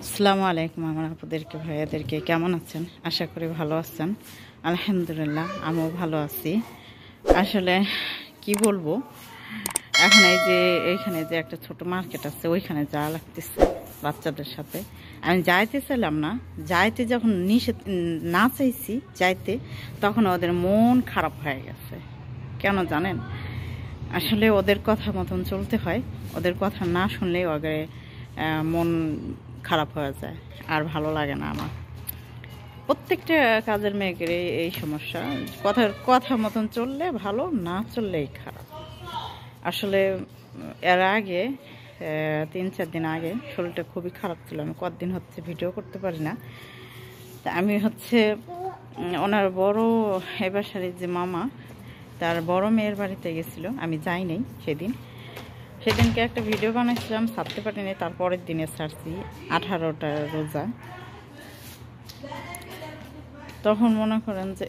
আসসালামু আলাইকুম আমার আপুদেরকে ভাইয়াদেরকে কেমন আছেন? আশা করি ভালো আছেন। আলহামদুলিল্লাহ আমিও ভালো আছি। আসলে কি বলবো, এখন এই যে এইখানে যে একটা ছোট মার্কেট আছে ওইখানে যাওয়া লাগতেছে বাচ্চাদের সাথে। আমি যাইতে চাইলাম না, যাইতে যখন না চাইছি যাইতে, তখন ওদের মন খারাপ হয়ে গেছে। কেন জানেন? আসলে ওদের কথা মতন চলতে হয়, ওদের কথা না শুনলেই ওদের মন খারাপ হয়ে যায়, আর ভালো লাগে না আমার। প্রত্যেকটা কাজের মেয়েদের এই সমস্যা, কথা মতন চললে ভালো, না চললেই খারাপ। আসলে এর আগে 3-4 দিন আগে শরীরটা খুবই খারাপ ছিল, আমি কতদিন হচ্ছে ভিডিও করতে পারি না। তা আমি ওনার বড় এ বাসার যে মামা, তার বড় মেয়ের বাড়িতে গেছিল, আমি যাই নাই সেদিনকে একটা ভিডিও বানাইছিলাম, ছাড়তে পারিনি। তারপরের দিনে ছাড়ছি 18টা রোজা। তখন মনে করেন যে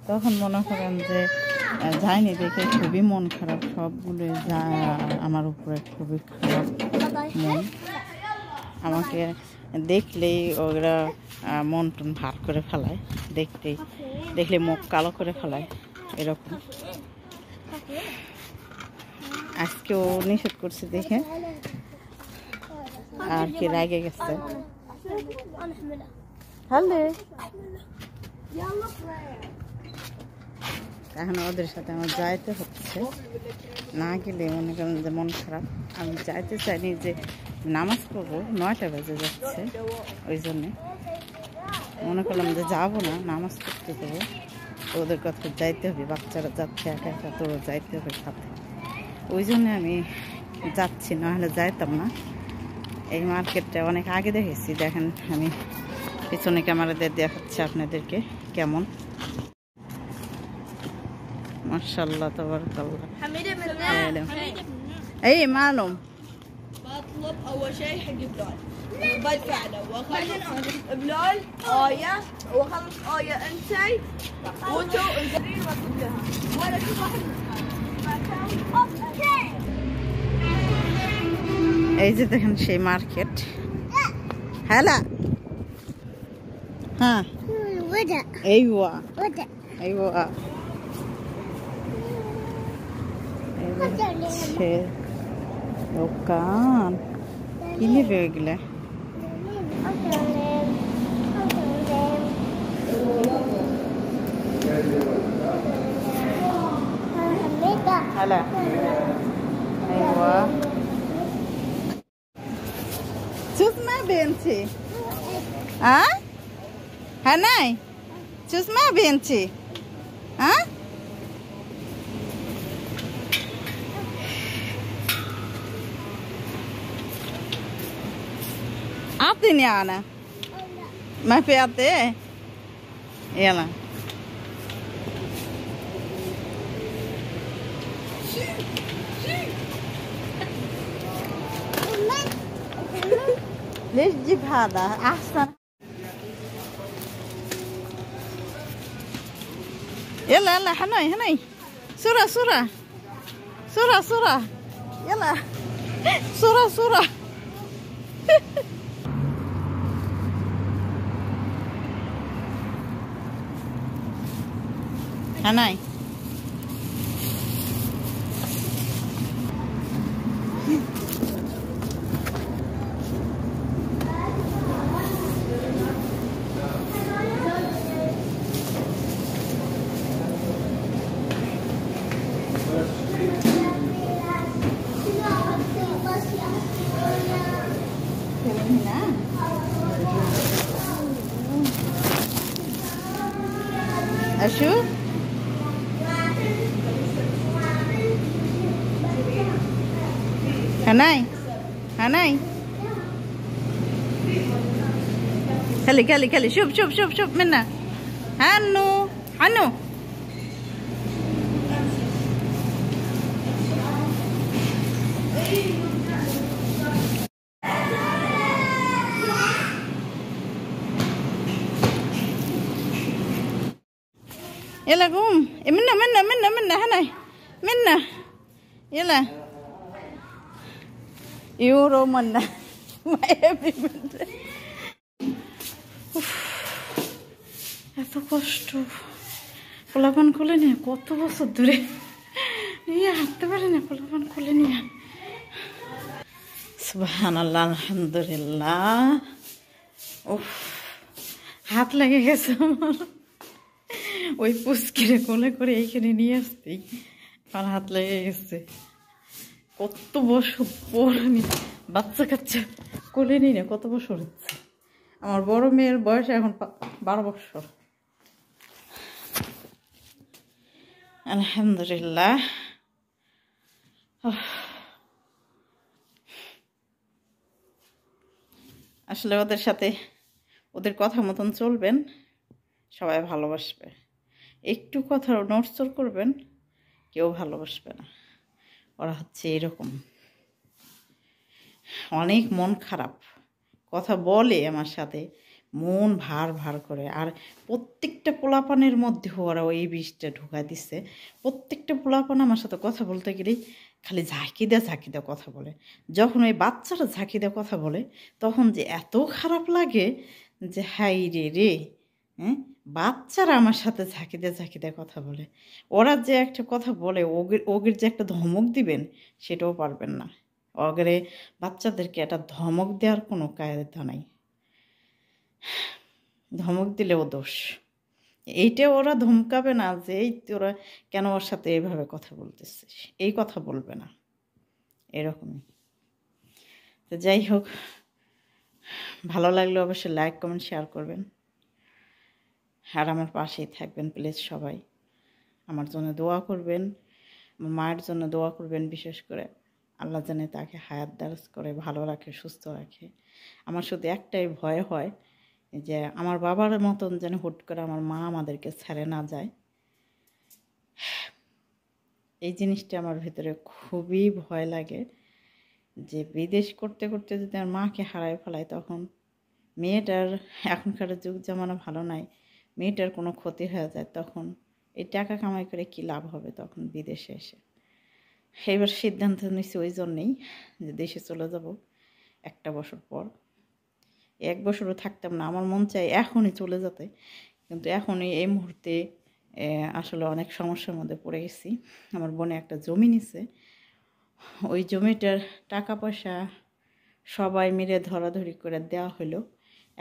তখন মনে করেন যে যাইনি দেখে খুবই মন খারাপ, সবগুলো যা আমার উপরে খুবই খারাপ মন। আমাকে দেখলেই ওরা মন টন ভার করে ফেলায়, দেখলে মুখ কালো করে ফেলায় এরকম। আজকেও নিষেধ করছে দেখে আর কি রাগে গেছে। এখন ওদের সাথে আমার যাইতে হচ্ছে, না গেলে মনে করেন যে মন খারাপ। আমি যাইতে চাইনি, যে নামাজ পড়বো 9টা বাজে যাচ্ছে, ওই জন্যে মনে করলাম যে যাবো না, নামাজ পড়তে দেবো। ওদের কথা যাইতে হবে, বাচ্চারা যাচ্ছে একা একা, তোরও যাইতে হবে সাথে, ওই জন্যে আমি যাচ্ছি, নাহলে যাইতাম না। এই মার্কেটটা অনেক আগে দেখেছি, দেখেন আমি পিছনে ক্যামেরাতে দেখাচ্ছি আপনাদেরকে কেমন। মাশাআল্লাহ তাবারাকাল্লাহ। اي معلوم بطلب اول شيء حق بلال بدفع له واخلص بلال واخلص انتي وانتو انزلين واطلب لها ولا كل واحد এই যে দেখেন সেই মার্কেট। هلا ها ايوه ايوه দোকান কি নেবে ওইগুলা? هلا ايوه شو اسمها بنتي؟ ها هناي شو اسمها بنتي؟ ها أعطيني أنا ما في أعطيه يلا ليش تجيب هذا أحسن؟ يلا يلا هناي صورة يلا صورة هناي أشوف هناي خلي شوف منا حنو يلا قوم منا هنا منا يلا يورو منا এত কষ্ট পোলাপান খুলে নিয়ে কত বছর ধরে নিয়ে হাঁটতে পারে না পোলাপান খুলে নিয়ে সুবহানাল্লাহ আলহামদুলিল্লাহ উফ হাত লেগে গেছে আমার ওই পুচকিরে কোলে করে এইখানে নিয়ে আসতেই আমার হাত লেগে গেছে কত বছর পর আমি বাচ্চা কাচ্চা কোলে নিই না কত বছর হচ্ছে আমার বড় মেয়ের বয়স এখন 12 বছর আলহামদুলিল্লাহ আসলে ওদের সাথে ওদের কথা মতন চলবেন সবাই ভালোবাসবে একটু কথা নড়চড় করবেন কেউ ভালোবাসবে না ওরা হচ্ছে এরকম অনেক মন খারাপ কথা বলে আমার সাথে মন ভার ভার করে আর প্রত্যেকটা পোলাপানের মধ্যে ওরা ওই বিষটা ঢুকা দিচ্ছে প্রত্যেকটা পোলাপান আমার সাথে কথা বলতে গেলেই খালি ঝাঁকি দেওয়া কথা বলে যখন ওই বাচ্চারা ঝাঁকি দেওয়া কথা বলে তখন যে এত খারাপ লাগে যে হাই রে হ্যাঁ বাচ্চারা আমার সাথে ঝাঁকি দেওয়া কথা বলে ওরা যে একটা কথা বলে ওগের যে একটা ধমক দিবেন সেটাও পারবেন না ওগরে বাচ্চাদেরকে একটা ধমক দেওয়ার কোনো কায়দা নাই ধমক দিলেও দোষ এইটা ওরা ধমকাবে না যে এই তোরা কেন ওর সাথে এইভাবে কথা বলতেছিস এই কথা বলবে না এরকমই তো যাই হোক ভালো লাগলে অবশ্যই লাইক কমেন্ট শেয়ার করবেন আর আমার পাশেই থাকবেন প্লিজ সবাই আমার জন্য দোয়া করবেন আমার মায়ের জন্য দোয়া করবেন বিশেষ করে আল্লাহ জানে তাকে হায়াত দারাজ করে ভালো রাখে সুস্থ রাখে আমার শুধু একটাই ভয় হয় যে আমার বাবার মতন যেন হুট করে আমার মা আমাদেরকে ছেড়ে না যায় এই জিনিসটা আমার ভিতরে খুবই ভয় লাগে যে বিদেশ করতে করতে যদি আমার মাকে হারায় ফেলায় তখন মেয়েটার এখনকার যুগ জামানা ভালো নাই মেয়েটার কোনো ক্ষতি হয়ে যায় তখন এই টাকা কামাই করে কী লাভ হবে তখন বিদেশে এসে এবার সিদ্ধান্ত নিচ্ছি ওই জন্যেই যে দেশে চলে যাব 1 বছর পর 1 বছরও থাকতাম না আমার মন চাই এখনই চলে যেতে কিন্তু এখনই এই মুহূর্তে আসলে অনেক সমস্যার মধ্যে পড়ে গেছি আমার বোনে একটা জমি নিছে ওই জমিটার টাকা পয়সা সবাই মিলে ধরাধরি করে দেওয়া হলো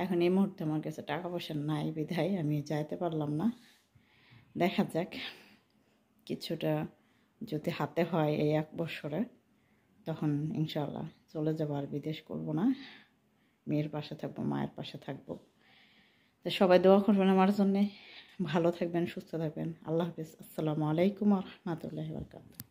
এখন এই মুহূর্তে আমার কাছে টাকা পয়সা নাই বিধায় আমি যাইতে পারলাম না দেখা যাক কিছুটা যদি হাতে হয় এই 1 বছরে তখন ইনশাআল্লাহ চলে যাব আর বিদেশ করব না মেয়ের পাশে থাকবো মায়ের পাশে থাকবো তো সবাই দোয়া করবেন আমার জন্যে ভালো থাকবেন সুস্থ থাকবেন আল্লাহ হাফিজ আসসালামু আলাইকুম ওয়া রাহমাতুল্লাহি ওয়া বারাকাতুহু